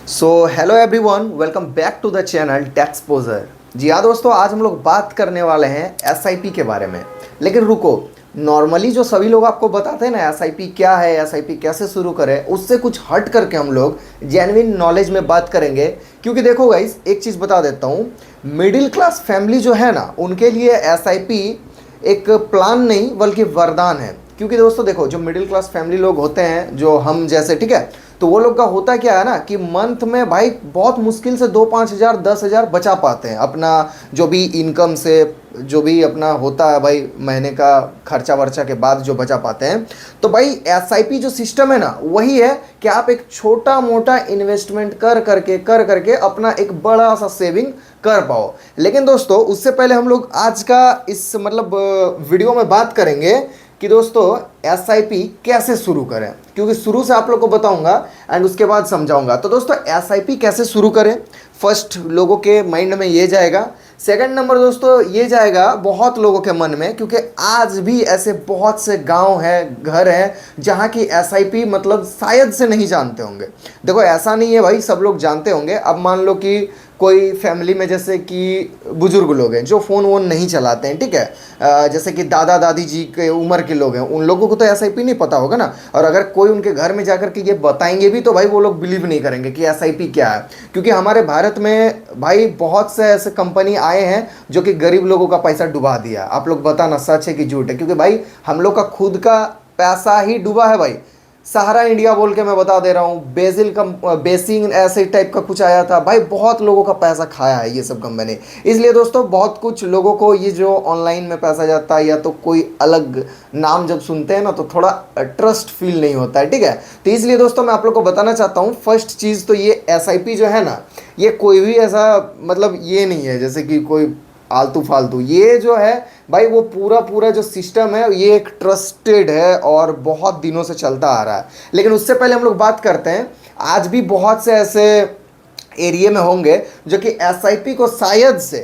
So hello everyone, welcome back to the channel Taxposure. जी हाँ दोस्तों, आज हम लोग बात करने वाले हैं एसआईपी के बारे में। लेकिन रुको, नॉर्मली जो सभी लोग आपको बताते हैं ना एसआईपी क्या है, एसआईपी कैसे शुरू करें, उससे कुछ हट करके हम लोग जेन्युइन नॉलेज में बात करेंगे। क्योंकि देखो गाइस, एक चीज़ बता देता हूँ, मिडिल क्लास फैमिली जो है ना, उनके लिए एसआईपी एक प्लान नहीं बल्कि वरदान है। क्योंकि दोस्तों देखो, जो मिडिल क्लास फैमिली लोग होते हैं, जो हम जैसे, ठीक है, तो वो लोग का होता क्या है ना कि मंथ में भाई बहुत मुश्किल से 2-5 हज़ार 10 हज़ार बचा पाते हैं अपना जो भी इनकम से, जो भी अपना होता है भाई महीने का खर्चा वर्चा के बाद जो बचा पाते हैं। तो भाई एसआईपी जो सिस्टम है ना, वही है कि आप एक छोटा मोटा इन्वेस्टमेंट कर करके अपना एक बड़ा सा सेविंग कर पाओ। लेकिन दोस्तों, उससे पहले हम लोग आज का इस मतलब वीडियो में बात करेंगे कि दोस्तों एसआईपी कैसे शुरू करें, क्योंकि शुरू से आप लोग को बताऊंगा एंड उसके बाद समझाऊंगा। तो दोस्तों एसआईपी कैसे शुरू करें, फर्स्ट लोगों के माइंड में ये जाएगा। सेकंड नंबर दोस्तों ये जाएगा बहुत लोगों के मन में, क्योंकि आज भी ऐसे बहुत से गांव हैं, घर हैं जहां की एसआईपी मतलब शायद से नहीं जानते होंगे। देखो ऐसा नहीं है भाई, सब लोग जानते होंगे। अब मान लो कि कोई फैमिली में जैसे कि बुजुर्ग लोग हैं जो फ़ोन वोन नहीं चलाते हैं, ठीक है, जैसे कि दादा दादी जी के उम्र के लोग हैं, उन लोगों को तो एसआईपी नहीं पता होगा ना। और अगर कोई उनके घर में जाकर के ये बताएंगे भी तो भाई वो लोग बिलीव नहीं करेंगे कि एसआईपी क्या है। क्योंकि हमारे भारत में भाई बहुत से ऐसे कंपनी आए हैं जो कि गरीब लोगों का पैसा डुबा दिया। आप लोग बताना सच है कि झूठ है, क्योंकि भाई हम लोग का खुद का पैसा ही डूबा है भाई। सहारा इंडिया बोल के मैं बता दे रहा हूँ, बेसिंग ऐसे टाइप का कुछ आया था भाई, बहुत लोगों का पैसा खाया है ये सब कंपनी। इसलिए दोस्तों बहुत कुछ लोगों को ये जो ऑनलाइन में पैसा जाता है या तो कोई अलग नाम जब सुनते हैं ना तो थोड़ा ट्रस्ट फील नहीं होता है, ठीक है। तो इसलिए दोस्तों मैं आप लोग को बताना चाहता हूँ, फर्स्ट चीज़ तो ये एसआईपी जो है ना, ये कोई भी ऐसा मतलब ये नहीं है जैसे कि कोई आलतू फालतू। ये जो है भाई वो पूरा पूरा जो सिस्टम है ये एक ट्रस्टेड है और बहुत दिनों से चलता आ रहा है। लेकिन उससे पहले हम लोग बात करते हैं, आज भी बहुत से ऐसे एरिया में होंगे जो कि एसआईपी को शायद से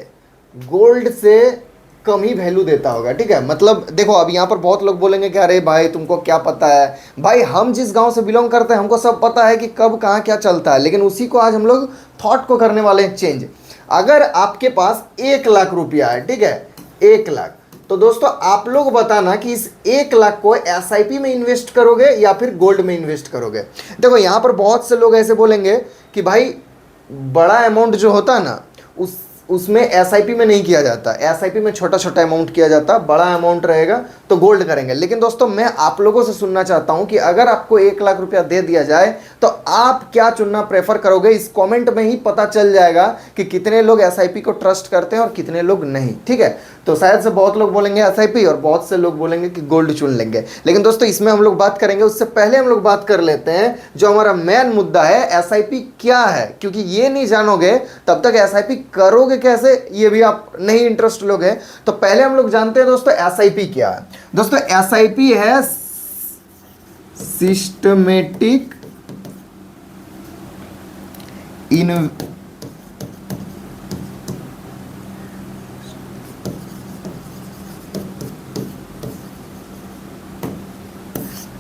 गोल्ड से कम ही वैल्यू देता होगा, ठीक है। मतलब देखो, अब यहाँ पर बहुत लोग बोलेंगे कि अरे भाई तुमको क्या पता है। भाई हम जिस गांव से बिलोंग करते हैं हमको सब पता है कि कब कहाँ क्या चलता है। लेकिन उसी को आज हम लोग थॉट को करने वाले हैं चेंज। अगर आपके पास 1 लाख रुपया है, ठीक है, 1 लाख, तो दोस्तों आप लोग बताना कि इस 1 लाख को एसआईपी में इन्वेस्ट करोगे या फिर गोल्ड में इन्वेस्ट करोगे। देखो यहाँ पर बहुत से लोग ऐसे बोलेंगे कि भाई बड़ा अमाउंट जो होता है ना उसमें एसआईपी में नहीं किया जाता, एसआईपी में छोटा छोटा अमाउंट किया जाता, बड़ा अमाउंट रहेगा तो गोल्ड करेंगे। लेकिन दोस्तों मैं आप लोगों से सुनना चाहता हूं कि अगर आपको 1 लाख रुपया दे दिया जाए तो आप क्या चुनना प्रेफर करोगे। इस कमेंट में ही पता चल जाएगा कि कितने लोग एसआईपी को ट्रस्ट करते हैं और कितने लोग नहीं, ठीक है। तो शायद से बहुत लोग बोलेंगे एसआईपी और बहुत से लोग बोलेंगे कि गोल्ड चुन लेंगे। लेकिन दोस्तों इसमें हम लोग बात करेंगे, उससे पहले हम लोग बात कर लेते हैं जो हमारा मेन मुद्दा है, एसआईपी क्या है। क्योंकि ये नहीं जानोगे तब तक एसआईपी करोगे कैसे, ये भी आप नहीं इंटरेस्ट लोगे। तो पहले हम लोग जानते हैं दोस्तों एसआईपी क्या है। दोस्तों एसआईपी है सिस्टमेटिक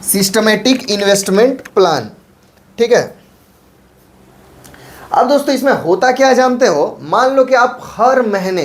सिस्टमेटिक इन्वेस्टमेंट प्लान, ठीक है। अब दोस्तों इसमें होता क्या है जानते हो, मान लो कि आप हर महीने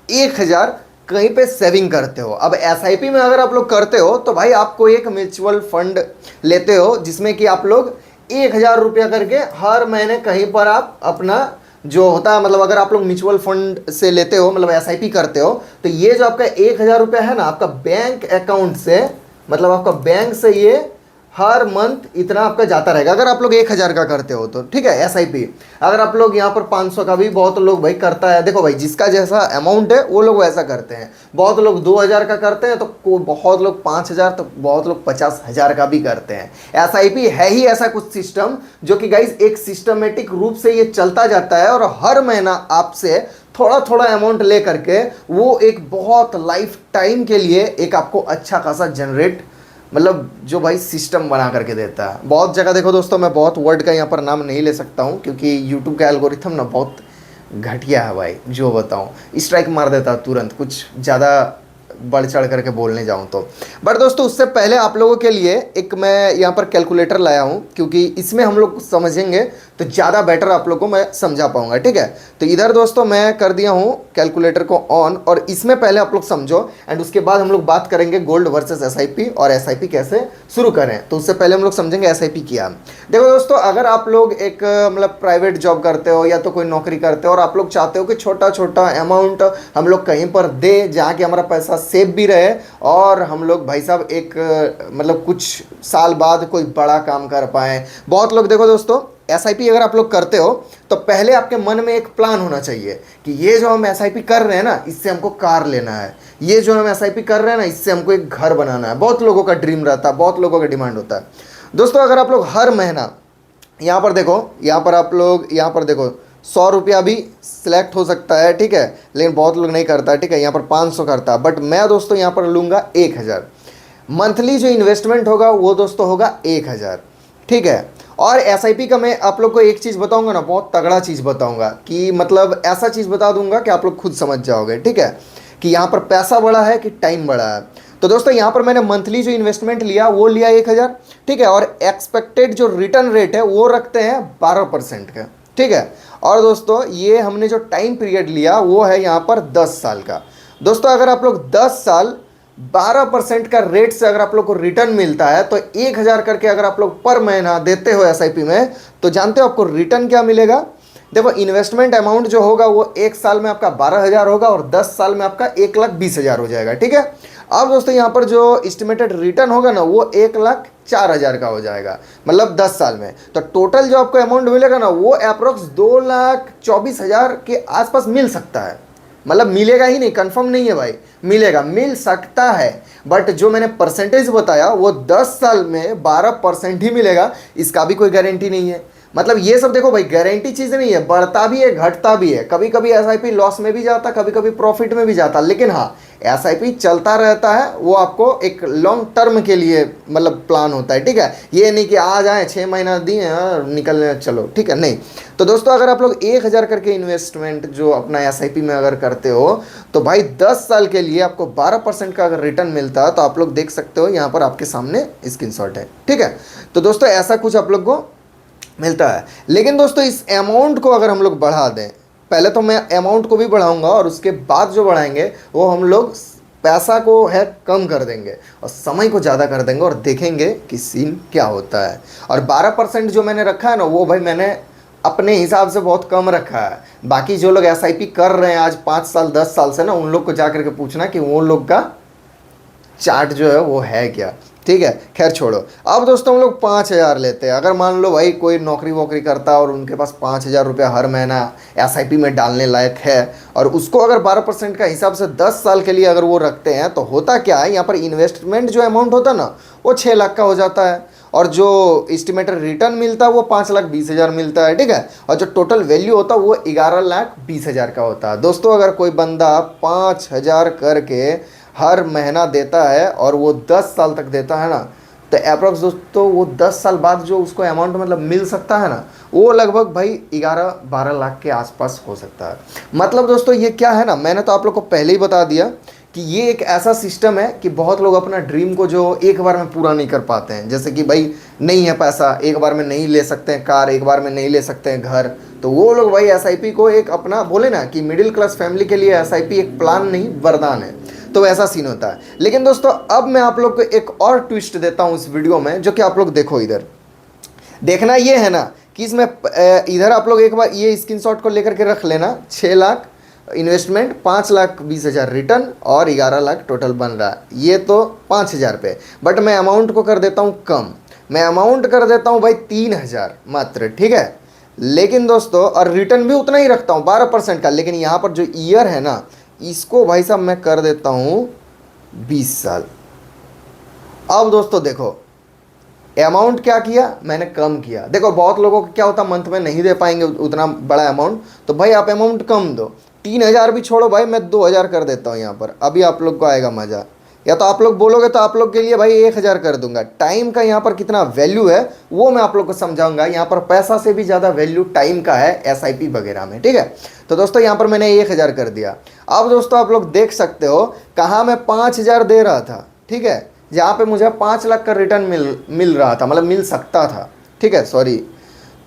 1 हज़ार कहीं पे सेविंग करते हो। अब एसआईपी में अगर आप लोग करते हो तो भाई आपको एक म्यूचुअल फंड लेते हो जिसमें कि आप लोग 1 हज़ार रुपया करके हर महीने कहीं पर आप अपना जो होता है, मतलब अगर आप लोग म्यूचुअल फंड से लेते हो मतलब एसआईपी करते हो, तो ये जो आपका 1 हज़ार रुपया है ना, आपका बैंक अकाउंट से, मतलब आपका बैंक से ये हर मंथ इतना आपका जाता रहेगा। अगर आप लोग 1 हज़ार का करते हो तो, ठीक है, एसआईपी। अगर आप लोग यहाँ पर 500 का भी बहुत लोग भाई करता है। देखो भाई जिसका जैसा अमाउंट है वो लोग वैसा करते हैं। बहुत लोग 2 हज़ार का करते हैं, तो बहुत लोग 5 हज़ार, तो बहुत लोग 50 हज़ार का भी करते हैं। एसआईपी है ही ऐसा कुछ सिस्टम जो कि गाइज एक सिस्टमेटिक रूप से ये चलता जाता है और हर महीना आपसे थोड़ा थोड़ा अमाउंट ले करके वो एक बहुत लाइफ टाइम के लिए एक आपको अच्छा खासा जनरेट, मतलब जो भाई सिस्टम बना करके देता है। बहुत जगह देखो दोस्तों, मैं बहुत वर्ड का यहाँ पर नाम नहीं ले सकता हूँ क्योंकि यूट्यूब का एल्गोरिथम ना बहुत घटिया है भाई, जो बताऊँ स्ट्राइक मार देता तुरंत कुछ ज़्यादा बढ़ चढ़ करके बोलने जाऊँ तो। बट दोस्तों उससे पहले आप लोगों के लिए एक मैं यहाँ पर कैलकुलेटर लाया हूँ, क्योंकि इसमें हम लोग समझेंगे तो ज़्यादा बेटर आप लोग को मैं समझा पाऊंगा, ठीक है। तो इधर दोस्तों मैं कर दिया हूँ कैलकुलेटर को ऑन, और इसमें पहले आप लोग समझो एंड उसके बाद हम लोग बात करेंगे गोल्ड वर्सेस एसआईपी और एसआईपी कैसे शुरू करें। तो उससे पहले हम लोग समझेंगे एसआईपी क्या। देखो दोस्तों, अगर आप लोग एक मतलब प्राइवेट जॉब करते हो या तो कोई नौकरी करते हो और आप लोग चाहते हो कि छोटा छोटा अमाउंट हम लोग कहीं पर दे जहाँ कि हमारा पैसा सेफ भी रहे और हम लोग भाई साहब एक मतलब कुछ साल बाद कोई बड़ा काम कर पाएँ। बहुत लोग देखो दोस्तों, एसआईपी अगर आप लोग करते हो तो पहले आपके मन में एक प्लान होना चाहिए कि ये जो हम एसआईपी कर रहे हैं ना, इससे हमको कार लेना है, ये जो हम एसआईपी कर रहे हैं ना, इससे हमको एक घर बनाना है। बहुत लोगों का ड्रीम रहता है, बहुत लोगों का डिमांड होता है। दोस्तों अगर आप लोग हर महीना यहाँ पर देखो, यहाँ पर आप लोग यहाँ पर देखो 100 रुपया भी सिलेक्ट हो सकता है, ठीक है, लेकिन बहुत लोग नहीं करता है, ठीक है। यहाँ पर 500 करता है, बट मैं दोस्तों यहाँ पर लूँगा 1000। मंथली जो इन्वेस्टमेंट होगा वो दोस्तों होगा 1000, ठीक है। और एसआईपी का मैं आप लोग को एक चीज़ बताऊंगा ना, बहुत तगड़ा चीज़ बताऊंगा कि मतलब ऐसा चीज़ बता दूंगा कि आप लोग खुद समझ जाओगे, ठीक है, कि यहाँ पर पैसा बड़ा है कि टाइम बड़ा है। तो दोस्तों यहाँ पर मैंने मंथली जो इन्वेस्टमेंट लिया वो लिया 1000, ठीक है, और एक्सपेक्टेड जो रिटर्न रेट है वो रखते हैं 12% का, ठीक है। और दोस्तों ये हमने जो टाइम पीरियड लिया वो है यहाँ पर 10 साल का। दोस्तों अगर आप लोग 10 साल 12% का रेट से अगर आप लोग को रिटर्न मिलता है तो 1000 करके अगर आप लोग पर महीना देते हो एसआईपी में, तो जानते हो आपको रिटर्न क्या मिलेगा। देखो इन्वेस्टमेंट अमाउंट जो होगा वो 1 साल में आपका 12,000 होगा और 10 साल में आपका 1,20,000 हो जाएगा, ठीक है। अब दोस्तों यहाँ पर जो एस्टिमेटेड रिटर्न होगा ना वो 1,04,000 का हो जाएगा, मतलब 10 साल में। तो टोटल जो आपको अमाउंट मिलेगा ना वो अप्रोक्स 2,24,000 के आसपास मिल सकता है। मतलब मिलेगा ही नहीं, कंफर्म नहीं है भाई, मिलेगा, मिल सकता है, बट जो मैंने परसेंटेज बताया वो 10 साल में 12% ही मिलेगा, इसका भी कोई गारंटी नहीं है। मतलब ये सब देखो भाई गारंटी चीज़ नहीं है, बढ़ता भी है घटता भी है, कभी कभी एसआईपी लॉस में भी जाता, कभी कभी प्रॉफिट में भी जाता, लेकिन हाँ एसआईपी चलता रहता है, वो आपको एक लॉन्ग टर्म के लिए मतलब प्लान होता है, ठीक है। ये नहीं कि आ जाए 6 महीना दिए निकलने चलो, ठीक है, नहीं। तो दोस्तों अगर आप लोग 1000 करके इन्वेस्टमेंट जो अपना एसआईपी में अगर करते हो तो भाई 10 साल के लिए आपको 12% का अगर रिटर्न मिलता है तो आप लोग देख सकते हो यहाँ पर आपके सामने स्क्रीनशॉट है, ठीक है। तो दोस्तों ऐसा कुछ आप लोग को मिलता है। लेकिन दोस्तों इस अमाउंट को अगर हम लोग बढ़ा दें, पहले तो मैं अमाउंट को भी बढ़ाऊंगा और उसके बाद जो बढ़ाएंगे वो हम लोग पैसा को है कम कर देंगे और समय को ज़्यादा कर देंगे और देखेंगे कि सीन क्या होता है। और 12% जो मैंने रखा है ना वो भाई मैंने अपने हिसाब से बहुत कम रखा है। बाकी जो लोग एसआईपी कर रहे हैं आज 5 साल 10 साल से ना, उन लोग को जा करके पूछना कि वो लोग का चार्ट जो है वो है क्या, ठीक है। खैर छोड़ो, अब दोस्तों हम लोग 5,000 लेते हैं। अगर मान लो भाई कोई नौकरी वोकरी करता है और उनके पास 5,000 रुपया हर महीना एसआईपी में डालने लायक है और उसको अगर 12% का हिसाब से 10 साल के लिए अगर वो रखते हैं तो होता क्या है, यहाँ पर इन्वेस्टमेंट जो अमाउंट होता है ना वो 6 लाख का हो जाता है और जो एस्टिमेटेड रिटर्न मिलता है वो 5,20,000 मिलता है, ठीक है। और जो टोटल वैल्यू होता है वो 11,20,000 का होता है। दोस्तों अगर कोई बंदा 5,000 करके हर महीना देता है और वो 10 साल तक देता है ना, तो अप्रॉक्स दोस्तों वो 10 साल बाद जो उसको अमाउंट मतलब मिल सकता है ना वो लगभग भाई 11-12 लाख के आसपास हो सकता है। मतलब दोस्तों ये क्या है ना, मैंने तो आप लोग को पहले ही बता दिया कि ये एक ऐसा सिस्टम है कि बहुत लोग अपना ड्रीम को जो एक बार में पूरा नहीं कर पाते हैं, जैसे कि भाई नहीं है पैसा, एक बार में नहीं ले सकते हैं कार, एक बार में नहीं ले सकते हैं घर, तो वो लोग भाई एसआईपी को एक अपना बोले ना कि मिडिल क्लास फैमिली के लिए एसआईपी एक प्लान नहीं वरदान है, तो ऐसा सीन होता है। लेकिन दोस्तों अब मैं आप लोग को एक और ट्विस्ट देता हूँ इस वीडियो में, जो कि आप लोग देखो, इधर देखना ये है ना कि इसमें इधर आप लोग एक बार ये स्क्रीनशॉट को लेकर के रख लेना, 6 लाख इन्वेस्टमेंट, 5,20,000 रिटर्न और 11 लाख टोटल बन रहा है। ये तो 5,000 पे, बट मैं अमाउंट को कर देता हूँ कम, मैं अमाउंट कर देता हूँ भाई 3,000 मात्र, ठीक है। लेकिन दोस्तों और रिटर्न भी उतना ही रखता हूँ 12% का, लेकिन यहाँ पर जो ईयर है ना इसको भाई साहब मैं कर देता हूँ 20 साल। अब दोस्तों देखो अमाउंट क्या किया मैंने, कम किया। देखो बहुत लोगों को क्या होता मंथ में नहीं दे पाएंगे उतना बड़ा अमाउंट, तो भाई आप अमाउंट कम दो, 3,000 भी छोड़ो भाई, मैं 2,000 कर देता हूँ यहाँ पर, अभी आप लोग को आएगा मज़ा। या तो आप लोग बोलोगे तो आप लोग के लिए भाई 1,000 कर दूंगा। टाइम का यहाँ पर कितना वैल्यू है वो मैं आप लोग को समझाऊंगा। यहाँ पर पैसा से भी ज़्यादा वैल्यू टाइम का है एसआईपी वगैरह में, ठीक है। तो दोस्तों यहाँ पर मैंने 1,000 कर दिया। अब दोस्तों आप लोग देख सकते हो कहाँ मैं 5,000 दे रहा था, ठीक है, जहाँ पे मुझे 5 लाख का रिटर्न मिल रहा था, मतलब मिल सकता था, ठीक है, सॉरी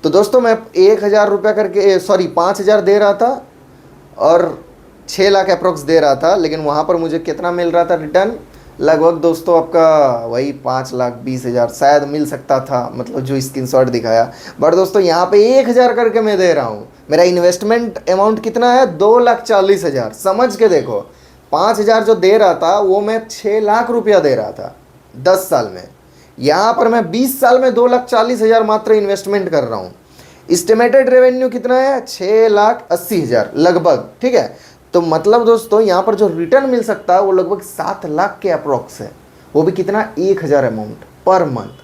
तो दोस्तों मैं 1,000 रुपया करके, सॉरी 5,000 दे रहा था और 6 लाख अप्रोक्स दे रहा था, लेकिन वहाँ पर मुझे कितना मिल रहा था रिटर्न, लगभग दोस्तों आपका वही 5,20,000 शायद मिल सकता था, मतलब जो स्क्रीनशॉट दिखाया। बट दोस्तों यहाँ पे 1,000 करके मैं दे रहा हूँ, मेरा इन्वेस्टमेंट अमाउंट कितना है 2,40,000। समझ के देखो, 5,000 जो दे रहा था वो मैं 6 लाख रुपया दे रहा था 10 साल में। यहाँ पर मैं 20 साल में 2,40,000 मात्र इन्वेस्टमेंट कर रहा हूँ। इस्टिमेटेड रेवेन्यू कितना है 6,80,000 लगभग, ठीक है। तो मतलब दोस्तों यहाँ पर जो रिटर्न मिल सकता है वो लगभग 7 लाख के अप्रोक्स है, वो भी कितना 1,000 अमाउंट पर मंथ।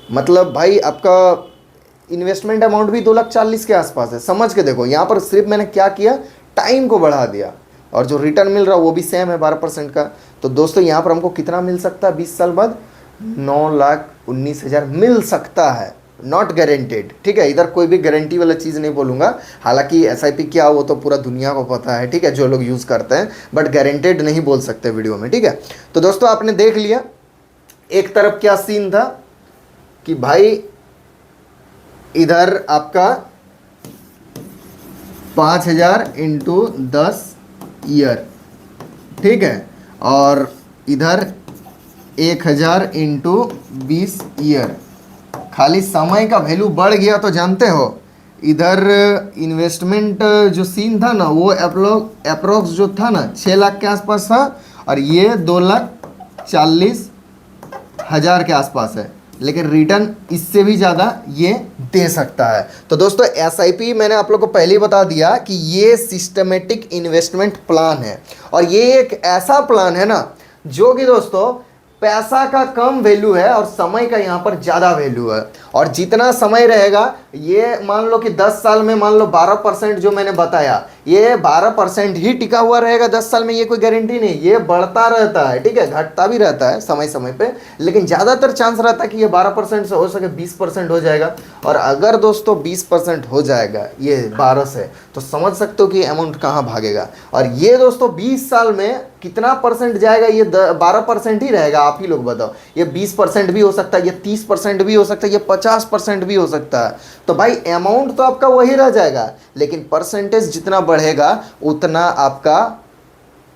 मतलब भाई आपका इन्वेस्टमेंट अमाउंट भी 2,40,000 के आसपास है। समझ के देखो, यहाँ पर सिर्फ मैंने क्या किया, टाइम को बढ़ा दिया और जो रिटर्न मिल रहा है वो भी सेम है 12% का। तो दोस्तों यहाँ पर हमको कितना मिल सकता है 20 साल बाद, 9,19,000 मिल सकता है, नॉट गारंटेड, ठीक है। इधर कोई भी गारंटी वाला चीज़ नहीं बोलूँगा, हालांकि एसआईपी क्या वो तो पूरा दुनिया को पता है, ठीक है, जो लोग यूज़ करते हैं, बट गारंटेड नहीं बोल सकते वीडियो में, ठीक है। तो दोस्तों आपने देख लिया एक तरफ क्या सीन था कि भाई इधर आपका 5,000 इंटू 10 ईयर, ठीक है, और इधर 1,000 इंटू 20 ईयर। खाली समय का वैल्यू बढ़ गया तो जानते हो, इधर इन्वेस्टमेंट जो सीन था ना वो अप्रोक्स जो था ना 6 लाख के आसपास था, और ये 2,40,000 के आसपास है, लेकिन रिटर्न इससे भी ज़्यादा ये दे सकता है। तो दोस्तों एसआईपी मैंने आप लोग को पहले ही बता दिया कि ये सिस्टमेटिक इन्वेस्टमेंट प्लान है, और ये एक ऐसा प्लान है ना जो कि दोस्तों पैसा का कम वैल्यू है और समय का यहाँ पर ज़्यादा वैल्यू है। और जितना समय रहेगा, ये मान लो कि 10 साल में मान लो 12% जो मैंने बताया, ये 12% ही टिका हुआ रहेगा 10 साल में, ये कोई गारंटी नहीं, ये बढ़ता रहता है, ठीक है, घटता भी रहता है समय समय पे, लेकिन ज़्यादातर चांस रहता है कि ये 12% से हो सके 20% हो जाएगा। और अगर दोस्तों 20% हो जाएगा ये 12 से, तो समझ सकते हो कि अमाउंट कहाँ भागेगा। और ये दोस्तों 20 साल में कितना परसेंट जाएगा, ये 12% ही रहेगा। आप ही लोग बताओ, ये 20% भी हो सकता है, ये 30% भी हो सकता है, ये 50% भी हो सकता है। तो भाई अमाउंट तो आपका वही रह जाएगा, लेकिन परसेंटेज जितना बढ़ेगा उतना आपका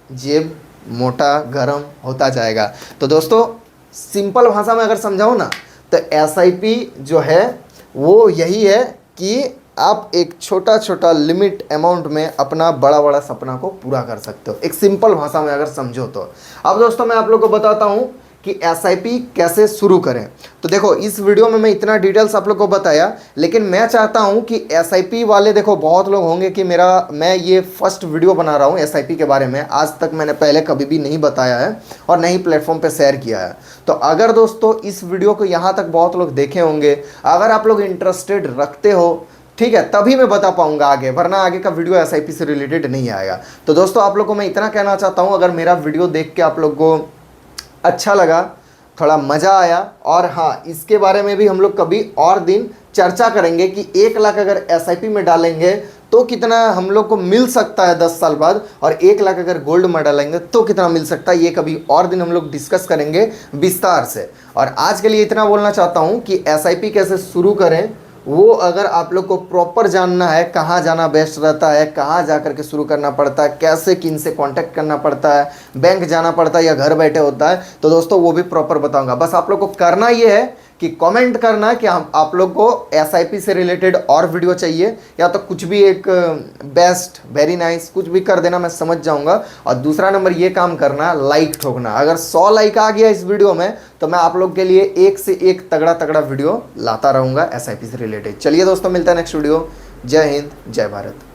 जेब मोटा गरम होता जाएगा। तो दोस्तों सिंपल भाषा में अगर समझाऊं ना, तो एसआईपी जो है वो यही है कि आप एक छोटा छोटा लिमिट अमाउंट में अपना बड़ा बड़ा सपना को पूरा कर सकते हो, एक सिंपल भाषा में अगर समझो तो। अब दोस्तों मैं आप लोग को बताता हूं कि एसआईपी कैसे शुरू करें। तो देखो इस वीडियो में मैं इतना डिटेल्स आप लोग को बताया, लेकिन मैं चाहता हूं कि एसआईपी वाले, देखो बहुत लोग होंगे कि मैं ये फर्स्ट वीडियो बना रहा हूं एसआईपी के बारे में, आज तक मैंने पहले कभी भी नहीं बताया है और नहीं प्लेटफॉर्म पे शेयर किया है। तो अगर दोस्तों इस वीडियो को यहाँ तक बहुत लोग देखे होंगे, अगर आप लोग इंटरेस्टेड रखते हो, ठीक है, तभी मैं बता पाऊंगा आगे, वरना आगे का वीडियो एसआईपी से रिलेटेड नहीं आएगा। तो दोस्तों आप लोग को मैं इतना कहना चाहता हूं, अगर मेरा वीडियो देख के आप लोग को अच्छा लगा, थोड़ा मज़ा आया, और हाँ इसके बारे में भी हम लोग कभी और दिन चर्चा करेंगे कि 1 लाख अगर एसआईपी में डालेंगे तो कितना हम लोग को मिल सकता है 10 साल बाद, और 1 लाख अगर गोल्ड में डालेंगे तो कितना मिल सकता है, ये कभी और दिन हम लोग डिस्कस करेंगे विस्तार से। और आज के लिए इतना बोलना चाहता हूँ कि एसआईपी कैसे शुरू करें, वो अगर आप लोग को प्रॉपर जानना है, कहाँ जाना बेस्ट रहता है, कहाँ जा कर के शुरू करना पड़ता है, कैसे किन से कांटेक्ट करना पड़ता है, बैंक जाना पड़ता है या घर बैठे होता है, तो दोस्तों वो भी प्रॉपर बताऊंगा। बस आप लोग को करना ये है कि कमेंट करना है कि आप लोग को एसआईपी से रिलेटेड और वीडियो चाहिए, या तो कुछ भी एक बेस्ट, वेरी नाइस कुछ भी कर देना, मैं समझ जाऊंगा। और दूसरा नंबर ये काम करना, लाइक ठोकना। अगर 100 लाइक आ गया इस वीडियो में तो मैं आप लोग के लिए एक से एक तगड़ा तगड़ा वीडियो लाता रहूँगा एसआईपी से रिलेटेड। चलिए दोस्तों मिलता है नेक्स्ट वीडियो। जय हिंद, जय भारत।